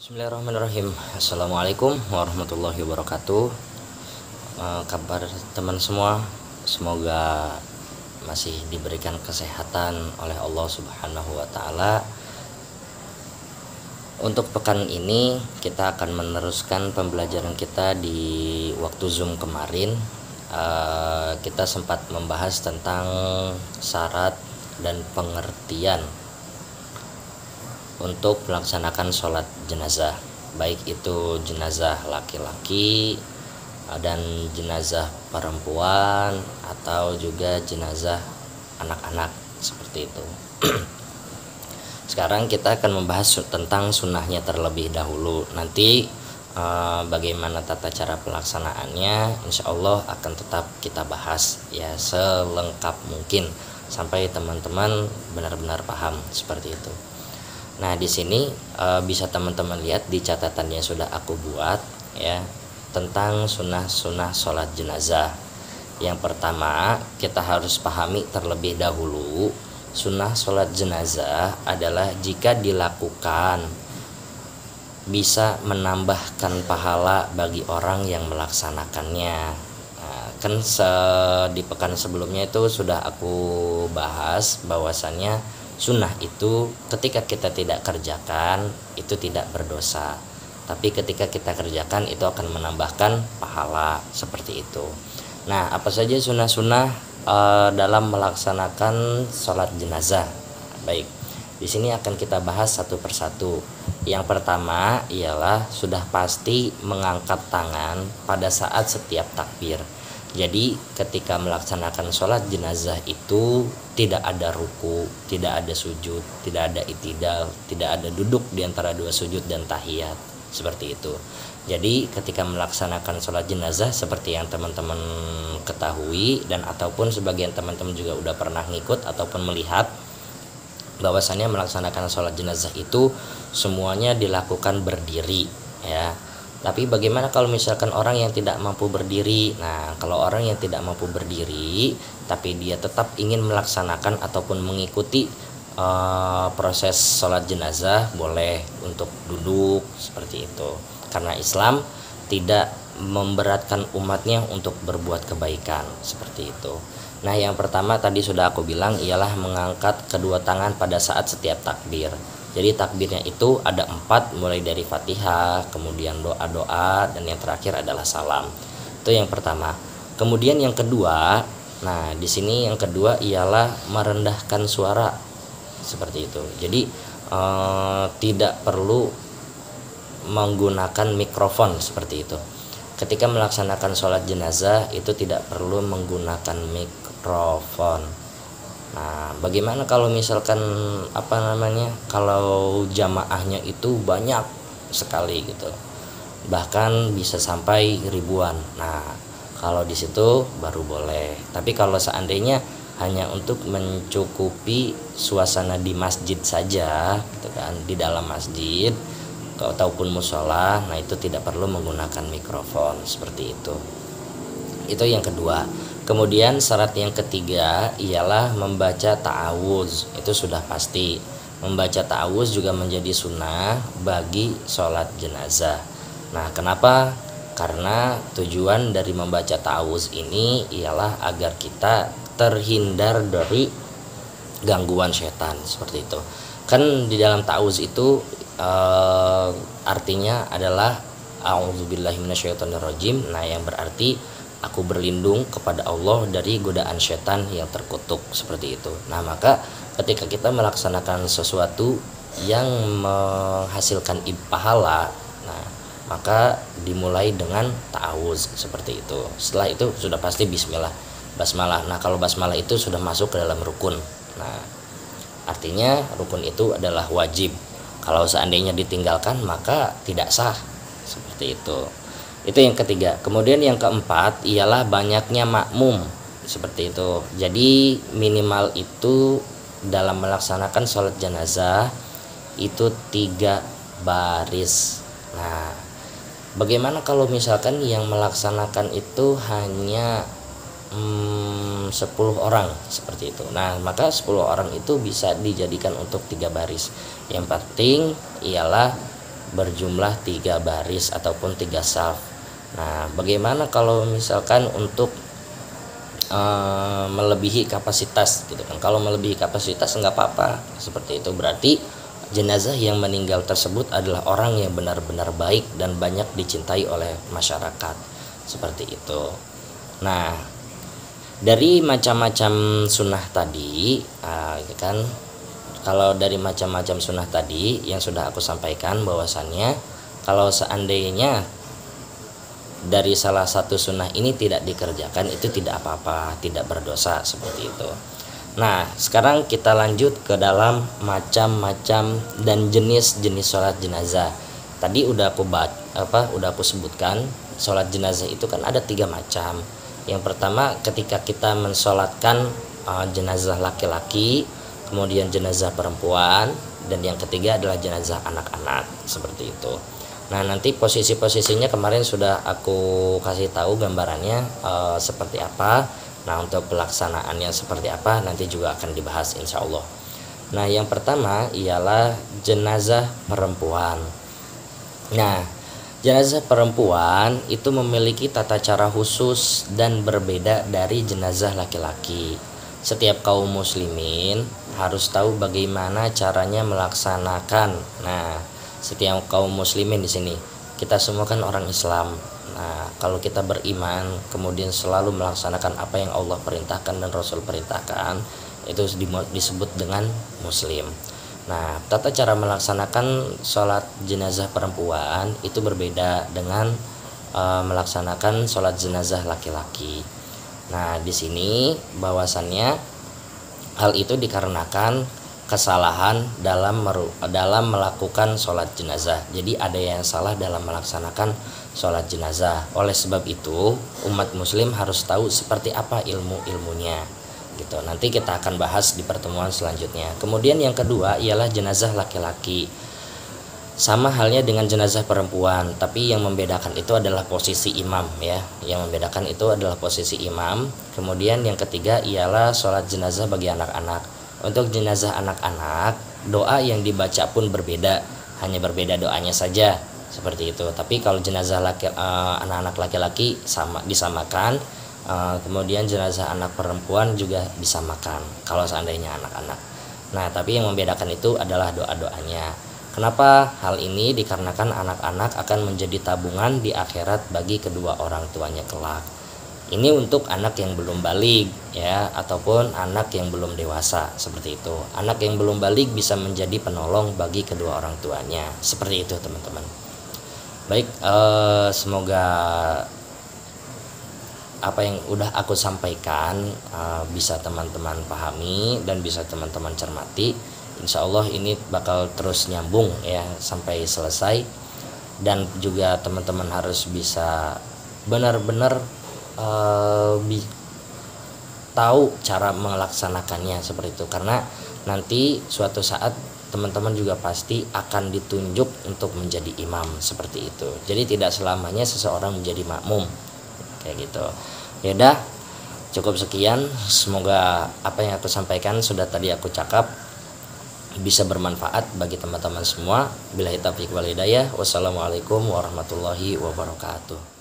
Bismillahirrahmanirrahim. Assalamualaikum warahmatullahi wabarakatuh. Kabar teman semua, semoga masih diberikan kesehatan oleh Allah Subhanahu wa taala. Untuk pekan ini kita akan meneruskan pembelajaran kita di waktu Zoom kemarin. Kita sempat membahas tentang syarat dan pengertian untuk melaksanakan sholat jenazah, baik itu jenazah laki-laki dan jenazah perempuan atau juga jenazah anak-anak seperti itu. Sekarang kita akan membahas tentang sunnahnya terlebih dahulu. Nanti bagaimana tata cara pelaksanaannya, insya Allah akan tetap kita bahas ya selengkap mungkin sampai teman-teman benar-benar paham seperti itu. Nah, di sini bisa teman-teman lihat di catatan yang sudah aku buat ya tentang sunnah-sunnah sholat jenazah. Yang pertama, kita harus pahami terlebih dahulu, sunnah sholat jenazah adalah jika dilakukan bisa menambahkan pahala bagi orang yang melaksanakannya. Nah, kan di pekan sebelumnya itu sudah aku bahas bahwasannya sunnah itu ketika kita tidak kerjakan itu tidak berdosa, tapi ketika kita kerjakan itu akan menambahkan pahala seperti itu. Nah, apa saja sunnah-sunnah dalam melaksanakan sholat jenazah? Baik, di sini akan kita bahas satu persatu. Yang pertama ialah sudah pasti mengangkat tangan pada saat setiap takbir. Jadi ketika melaksanakan sholat jenazah itu tidak ada ruku, tidak ada sujud, tidak ada itidal, tidak ada duduk di antara dua sujud dan tahiyat, seperti itu. Jadi ketika melaksanakan sholat jenazah seperti yang teman-teman ketahui dan ataupun sebagian teman-teman juga udah pernah ngikut ataupun melihat bahwasannya melaksanakan sholat jenazah itu semuanya dilakukan berdiri ya. Tapi bagaimana kalau misalkan orang yang tidak mampu berdiri? Nah, kalau orang yang tidak mampu berdiri tapi dia tetap ingin melaksanakan ataupun mengikuti proses sholat jenazah, boleh untuk duduk seperti itu. Karena Islam tidak memberatkan umatnya untuk berbuat kebaikan seperti itu. Nah, yang pertama tadi sudah aku bilang ialah mengangkat kedua tangan pada saat setiap takbir. Jadi takbirnya itu ada 4, mulai dari Fatihah, kemudian doa-doa, dan yang terakhir adalah salam. Itu yang pertama. Kemudian yang kedua, nah di sini yang kedua ialah merendahkan suara seperti itu. Jadi tidak perlu menggunakan mikrofon seperti itu. Ketika melaksanakan sholat jenazah itu tidak perlu menggunakan mikrofon. Nah, bagaimana kalau misalkan kalau jamaahnya itu banyak sekali gitu, bahkan bisa sampai ribuan. Nah, kalau di situ baru boleh. Tapi kalau seandainya hanya untuk mencukupi suasana di masjid saja, gitu kan, di dalam masjid ataupun musola, nah itu tidak perlu menggunakan mikrofon seperti itu. Itu yang kedua. Kemudian syarat yang ketiga ialah membaca ta'awuz. Itu sudah pasti. Membaca ta'awuz juga menjadi sunnah bagi sholat jenazah. Nah, kenapa? Karena tujuan dari membaca ta'awuz ini ialah agar kita terhindar dari gangguan setan seperti itu. Kan di dalam ta'awuz itu artinya adalah a'udzubillahi minasyaitonirrajim. Nah, yang berarti aku berlindung kepada Allah dari godaan setan yang terkutuk seperti itu. Nah, maka ketika kita melaksanakan sesuatu yang menghasilkan pahala, nah maka dimulai dengan ta'awuz seperti itu. Setelah itu sudah pasti bismillah, basmalah. Nah, kalau basmalah itu sudah masuk ke dalam rukun. Nah, artinya rukun itu adalah wajib. Kalau seandainya ditinggalkan maka tidak sah seperti itu. Itu yang ketiga. Kemudian yang keempat ialah banyaknya makmum seperti itu. Jadi minimal itu dalam melaksanakan sholat jenazah itu 3 baris. Nah, bagaimana kalau misalkan yang melaksanakan itu hanya 10 orang seperti itu? Nah, maka 10 orang itu bisa dijadikan untuk 3 baris. Yang penting ialah berjumlah 3 baris ataupun 3 saf. Nah, bagaimana kalau misalkan untuk melebihi kapasitas gitu kan? Kalau melebihi kapasitas enggak apa-apa, seperti itu. Berarti jenazah yang meninggal tersebut adalah orang yang benar-benar baik dan banyak dicintai oleh masyarakat, seperti itu. Nah, dari macam-macam sunnah tadi, kan, kalau dari macam-macam sunnah tadi yang sudah aku sampaikan, bahwasannya kalau seandainya dari salah satu sunnah ini tidak dikerjakan, itu tidak apa-apa, tidak berdosa, seperti itu. Nah, sekarang kita lanjut ke dalam macam-macam dan jenis-jenis sholat jenazah. Tadi udah aku sebutkan, sholat jenazah itu kan ada 3 macam. Yang pertama, ketika kita mensolatkan jenazah laki-laki, kemudian jenazah perempuan, dan yang ketiga adalah jenazah anak-anak, seperti itu. Nah, nanti posisi-posisinya kemarin sudah aku kasih tahu gambarannya seperti apa. Nah, untuk pelaksanaannya seperti apa nanti juga akan dibahas insya Allah. Nah, yang pertama ialah jenazah perempuan. Nah, jenazah perempuan itu memiliki tata cara khusus dan berbeda dari jenazah laki-laki. Setiap kaum muslimin harus tahu bagaimana caranya melaksanakan. Nah, setiap kaum muslimin di sini, kita semua kan orang Islam. Nah, kalau kita beriman kemudian selalu melaksanakan apa yang Allah perintahkan dan Rasul perintahkan, itu disebut dengan muslim. Nah, tata cara melaksanakan sholat jenazah perempuan itu berbeda dengan melaksanakan sholat jenazah laki-laki. Nah, di sini bahwasannya hal itu dikarenakan kesalahan dalam melakukan sholat jenazah. Jadi ada yang salah dalam melaksanakan sholat jenazah. Oleh sebab itu umat muslim harus tahu seperti apa ilmunya gitu. Nanti kita akan bahas di pertemuan selanjutnya. Kemudian yang kedua ialah jenazah laki-laki. Sama halnya dengan jenazah perempuan, tapi yang membedakan itu adalah posisi imam ya. Yang membedakan itu adalah posisi imam. Kemudian yang ketiga ialah sholat jenazah bagi anak-anak. Untuk jenazah anak-anak, doa yang dibaca pun berbeda, hanya berbeda doanya saja, seperti itu. Tapi kalau jenazah anak-anak laki-laki disamakan, kemudian jenazah anak perempuan juga disamakan kalau seandainya anak-anak. Nah, tapi yang membedakan itu adalah doa-doanya. Kenapa hal ini? Dikarenakan anak-anak akan menjadi tabungan di akhirat bagi kedua orang tuanya kelak. Ini untuk anak yang belum baligh ya, ataupun anak yang belum dewasa, seperti itu. Anak yang belum baligh bisa menjadi penolong bagi kedua orang tuanya, seperti itu teman-teman. Baik, semoga apa yang udah aku sampaikan bisa teman-teman pahami dan bisa teman-teman cermati. Insya Allah ini bakal terus nyambung ya sampai selesai, dan juga teman-teman harus bisa benar-benar tahu cara melaksanakannya, seperti itu. Karena nanti suatu saat teman-teman juga pasti akan ditunjuk untuk menjadi imam, seperti itu. Jadi tidak selamanya seseorang menjadi makmum kayak gitu. Ya udah, cukup sekian. Semoga apa yang aku sampaikan sudah tadi aku cakap bisa bermanfaat bagi teman-teman semua. Billahi taufiq wal hidayah. Wassalamualaikum warahmatullahi wabarakatuh.